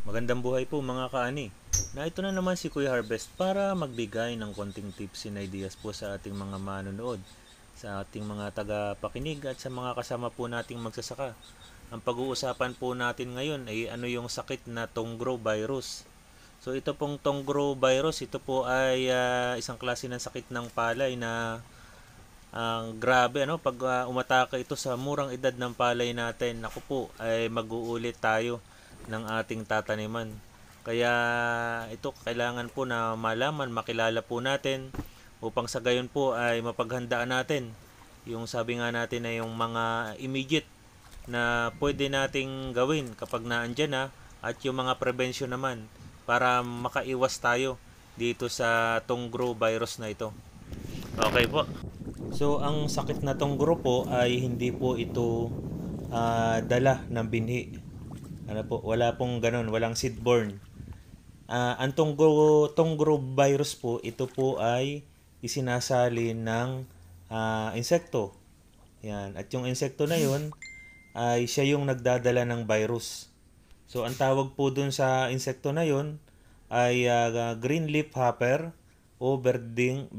Magandang buhay po mga kaani. Ito na naman si Kuya Harvest para magbigay ng konting tips and ideas po sa ating mga manonood, sa ating mga tagapakinig at sa mga kasama po nating magsasaka. Ang pag-uusapan po natin ngayon ay ano yung sakit na Tongro virus. So ito pong Tongro virus, ito po ay isang klase ng sakit ng palay na ang grabe pag umatake ito sa murang edad ng palay natin. Ako po ay mag-uulit tayo ng ating tataniman. Kaya ito kailangan po na malaman, makilala po natin upang sa gayon po ay mapaghandaan natin yung sabi nga natin na yung mga immediate na pwede nating gawin kapag naandyan na at yung mga prevention naman para makaiwas tayo dito sa Tongro virus na ito. Okay po. So, ang sakit na tong grupo ay hindi po ito dala ng binhi. Ano po, wala pong ganun, walang seedborne. Ang Tongro virus po, ito po ay isinasali ng insekto. Yan. At yung insekto na yun ay siya yung nagdadala ng virus. So, ang tawag po dun sa insekto na yun ay green leaf hopper o berdeng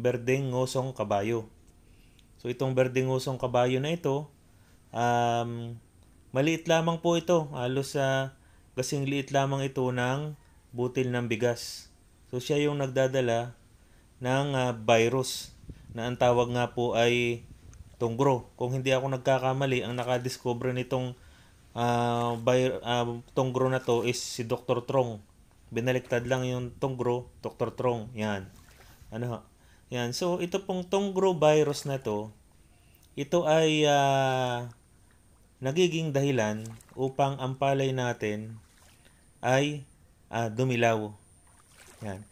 ngosong kabayo. So itong berdengusong kabayo na ito, maliit lamang po ito. Halos kasing liit lamang ito ng butil ng bigas. So siya yung nagdadala ng virus na ang tawag nga po ay Tongro. Kung hindi ako nagkakamali, ang nakadiscover nitong Tongro na to is si Dr. Trong. Binaliktad lang yung Tongro, Dr. Trong. Yan. Yan. So, ito pong Tongro virus na to, ito ay nagiging dahilan upang ang palay natin ay dumilaw. Yan.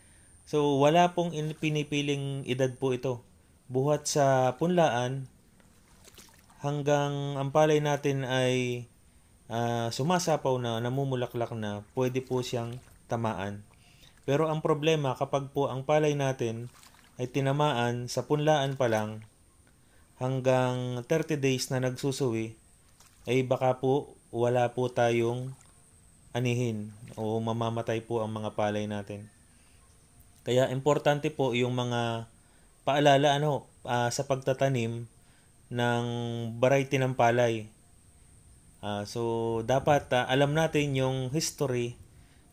So, wala pong pinipiling edad po ito. Buhat sa punlaan, hanggang ang palay natin ay sumasapaw na, namumulaklak na, pwede po siyang tamaan. Pero ang problema kapag po ang palay natin ay tinamaan sa punlaan pa lang hanggang 30 days na nagsusuwi, ay baka po wala po tayong anihin o mamamatay po ang mga palay natin. Kaya importante po yung mga paalala sa pagtatanim ng variety ng palay. So dapat alam natin yung history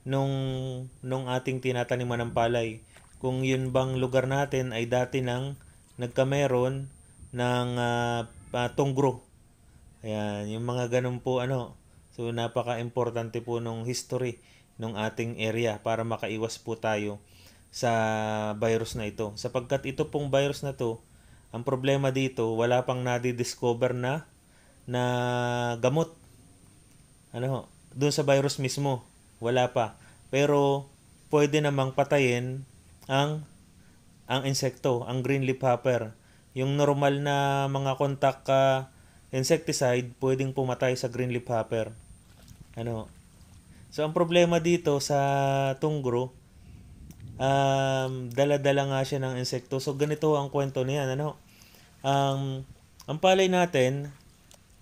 nung ating tinataniman ng palay. Kung yun bang lugar natin ay dati nang nagkameron ng Tongro. Ayan, yung mga ganun po So napaka-importante po nung history nung ating area para makaiwas po tayo sa virus na ito. Sapagkat ito pong virus na to, ang problema dito, wala pang nadi-discover na gamot. Doon sa virus mismo, wala pa. Pero pwede namang patayin ang insekto, ang green leaf hopper. Yung normal na mga contact insecticide, pwedeng pumatay sa green leaf hopper. So ang problema dito sa Tongro, dala-dala nga siya ng insekto. So ganito ang kwento niyan. Ang palay natin,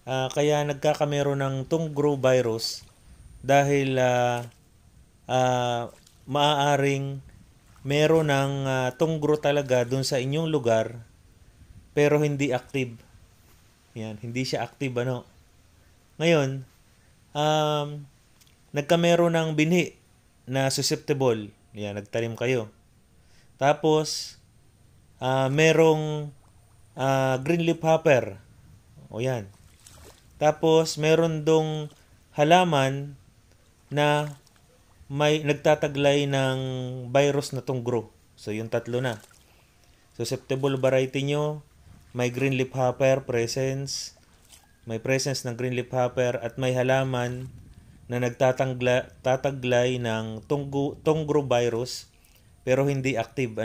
kaya nagkakamero ng Tongro virus dahil maaaring meron ng Tongro talaga dun sa inyong lugar pero hindi active. Yan, hindi siya active Ngayon, nagkamero ng binhi na susceptible. Yan, nagtanim kayo. Tapos, merong green leaf hopper. O yan. Tapos, meron dong halaman na may nagtataglay ng virus na Tongro. So, yung tatlo na. Susceptible variety nyo, may green leaf hopper presence, may presence ng green leaf hopper at may halaman na nagtataglay ng Tongro virus pero hindi active.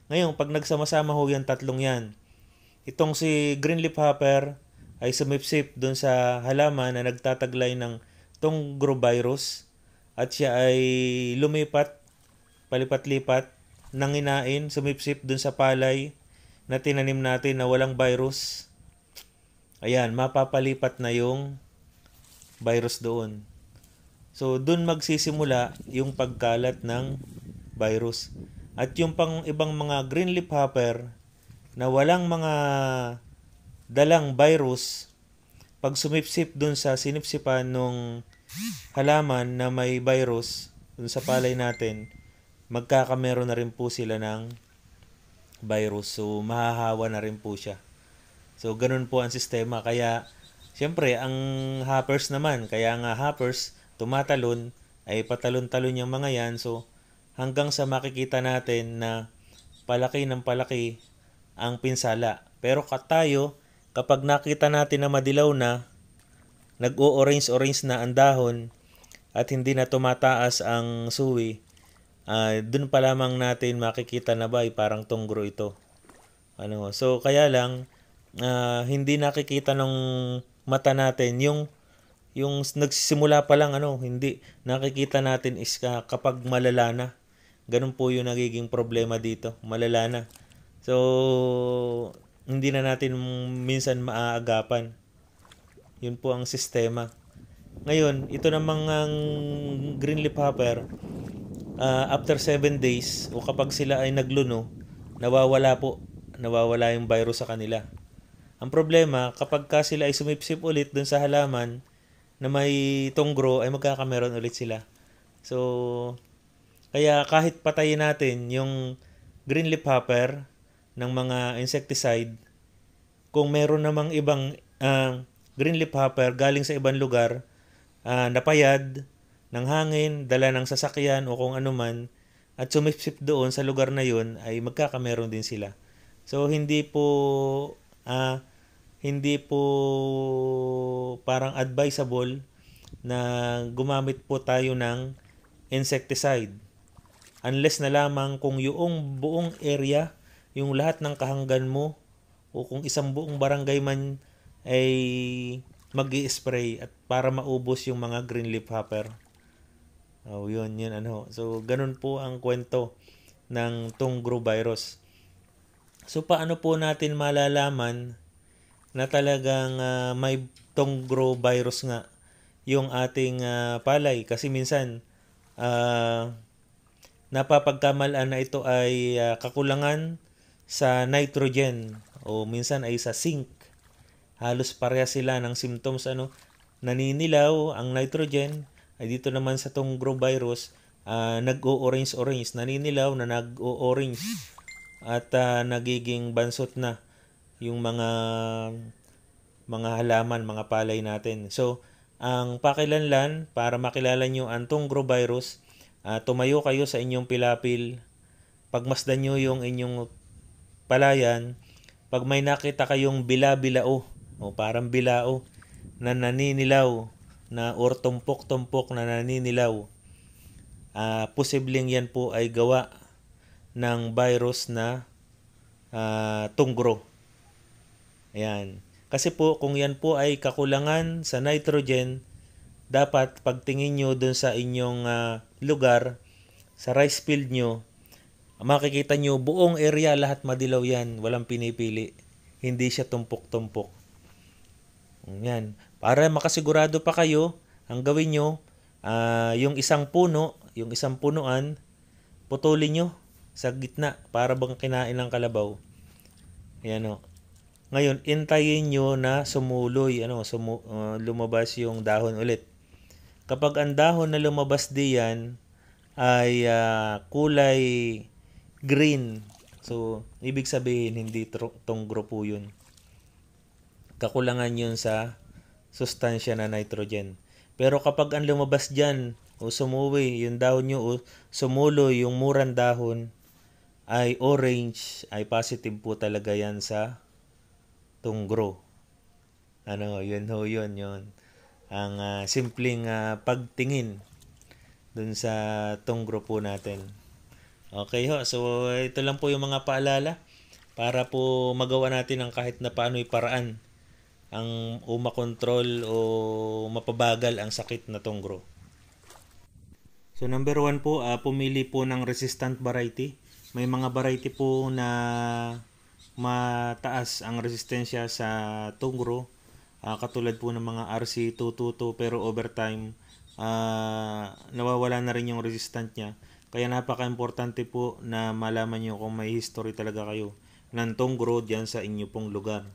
Ngayon, pag nagsama-sama ho yung tatlong yan, itong si green leaf hopper ay sumipsip dun sa halaman na nagtataglay ng Tongro virus at siya ay lumipat, palipat-lipat, nanginain, sumipsip dun sa palay na tinanim natin na walang virus. Ayan, mapapalipat na yung virus doon. So dun magsisimula yung pagkalat ng virus. At yung pang ibang mga green leaf hopper na walang mga dalang virus, pag sumipsip dun sa sinipsipan nung halaman na may virus dun sa palay natin, magkakameron na rin po sila ng virus. So mahahawa na rin po siya. So ganun po ang sistema. Kaya siyempre ang hoppers naman, kaya nga hoppers tumatalon ay patalon-talon yung mga yan. So hanggang sa makikita natin na palaki ng palaki ang pinsala. Pero tayo, kapag nakita natin na madilaw na, nag-o-orange-orange na ang dahon at hindi na tumataas ang suwi, dun pa lamang natin makikita na ba ay parang tunggro ito. So kaya lang hindi nakikita ng mata natin yung nagsisimula pa lang hindi nakikita natin is kapag malala na. Ganun po yung nagiging problema dito, malala na. So hindi na natin minsan maaagapan. Yun po ang sistema. Ngayon, ito namang ang green leaf hopper, after 7 days o kapag sila ay nagluno, nawawala yung virus sa kanila. Ang problema, kapag sila ay sumipsip ulit dun sa halaman na may tunggro, ay magkakameron ulit sila. So kaya kahit patayin natin yung green leaf hopper ng mga insecticide, kung meron namang ibang green leaf hopper galing sa ibang lugar, napayad ng hangin, dala ng sasakyan o kung ano man, at sumipsip doon sa lugar na yun, ay magkakameron din sila. So hindi po parang advisable na gumamit po tayo ng insecticide. Unless na lamang kung yung buong area, yung lahat ng kahanggan mo, o kung isang buong barangay man ay mag-i-spray at para maubos yung mga green leaf hopper. Yun. So, ganun po ang kwento ng tunggro virus. So, paano po natin malalaman na talagang may tunggro virus nga yung ating palay? Kasi minsan, napapagkamalaan na ito ay kakulangan sa nitrogen o minsan ay sa zinc. Halos pareha sila ng symptoms. Naninilaw ang nitrogen, ay dito naman sa tunggro virus, nag-o-orange-orange. Naninilaw na nag-o-orange at nagiging bansot na yung mga halaman, mga palay natin. So, ang pakilanlan para makilala nyo ang tunggro virus, tumayo kayo sa inyong pilapil, pagmasdan nyo yung inyong palayan, pag may nakita kayong bila-bilao o parang bilao na naninilaw na or tumpok-tumpok na naninilaw, posibleng yan po ay gawa ng virus na tunggro. Ayan. Kasi po kung yan po ay kakulangan sa nitrogen, dapat pagtingin nyo dun sa inyong lugar, sa rice field nyo, makikita nyo buong area lahat madilaw yan, walang pinipili. Hindi siya tumpok-tumpok. Yan. Para makasigurado pa kayo, ang gawin nyo, yung isang punuan, putulin nyo sa gitna para bang kinain ng kalabaw. Ayan o. Ngayon, intayin nyo na sumuloy, lumabas yung dahon ulit. Kapag ang dahon na lumabas diyan ay kulay green, so ibig sabihin hindi tunggro po yun. Kakulangan yun sa sustansya na nitrogen. Pero kapag ang lumabas dyan o sumuwi yung dahon nyo o sumuloy yung murang dahon ay orange, ay positive po talaga yan sa tunggro. Yun. Ang simpleng pagtingin dun sa tunggro po natin. Okay ho, so ito lang po yung mga paalala para po magawa natin ang kahit na paano'y paraan o makontrol o mapabagal ang sakit na tunggro. So number 1 po, pumili po ng resistant variety. May mga variety po na mataas ang resistensya sa tunggro, katulad po ng mga RC222, pero over time nawawala na rin yung resistant niya. Kaya napaka-importante po na malaman nyo kung may history talaga kayo ng tongro dyan sa inyo pong lugar.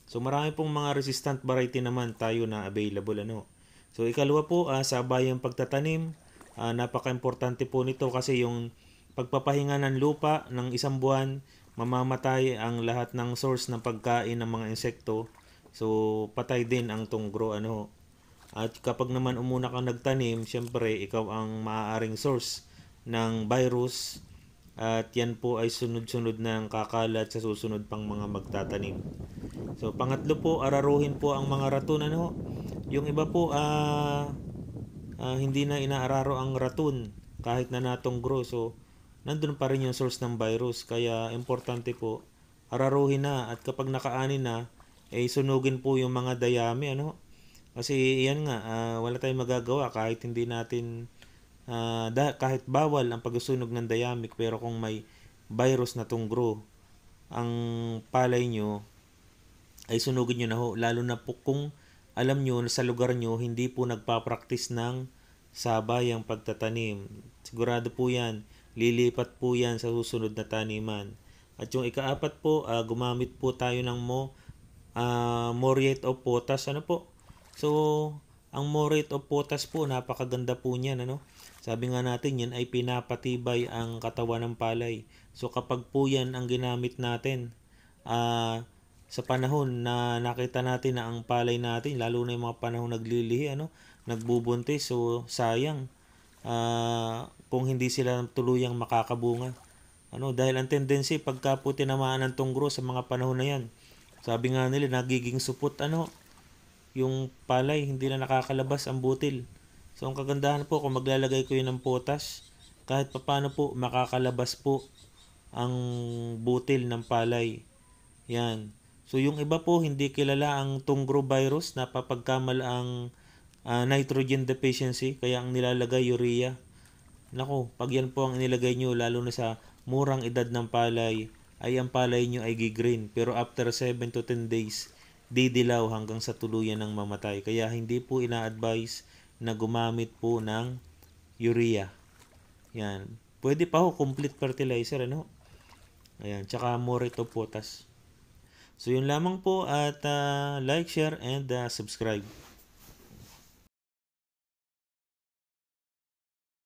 So marami pong mga resistant variety naman tayo na available ano. So ikalawa po sa bayang pagtatanim, napaka-importante po nito kasi yung pagpapahinga ng lupa ng isang buwan, mamamatay ang lahat ng source ng pagkain ng mga insekto. So patay din ang tongro ano. At kapag naman umuna kang nagtanim, syempre ikaw ang maaaring source ng virus at yan po ay sunod-sunod na kakalat sa susunod pang mga magtatanim. So pangatlo po, araruhin po ang mga raton ano. Yung iba po hindi na inaararo ang raton kahit na natongro. So nandun pa rin yung source ng virus. Kaya importante po, araruhin na at kapag nakaani na, sunugin po yung mga dayami ano. Kasi yan nga, wala tayong magagawa kahit hindi natin kahit bawal ang pagsusunog ng dayamic, pero kung may virus na tungro ang palay nyo, ay sunugin nyo na ho. Lalo na po kung alam nyo na sa lugar nyo hindi po nagpa-practice ng sabay ang pagtatanim. Sigurado po yan, lilipat po yan sa susunod na taniman. At yung ikaapat po, gumamit po tayo ng muriate of potash. Ano po? So, ang muriate of potash po, napakaganda po niyan. Ano? Sabi nga natin, yan ay pinapatibay ang katawan ng palay. So, kapag po yan ang ginamit natin, sa panahon na nakita natin na ang palay natin, lalo na yung mga panahon naglilihi, nagbubuntis, so sayang kung hindi sila tuluyang makakabunga. Dahil ang tendency pagka po tinamaan ng tungro sa mga panahon na yan, sabi nga nila nagiging supot yung palay, hindi na nakakalabas ang butil. So ang kagandahan po kung maglalagay ko yun ng potash, kahit papano po makakalabas po ang butil ng palay. Yan. So yung iba po hindi kilala ang tungro virus, napapagkamal ang nitrogen deficiency, kaya ang nilalagay urea. Nako, pag yan po ang inilagay nyo, lalo na sa murang edad ng palay, ay ang palay nyo ay gigreen. Pero after 7 to 10 days, didilaw hanggang sa tuluyan ng mamatay. Kaya hindi po ina-advise na gumamit po ng urea. Yan. Pwede pa ho, complete fertilizer, Ayan, tsaka muriate of potash. So yun lamang po at like, share, and subscribe.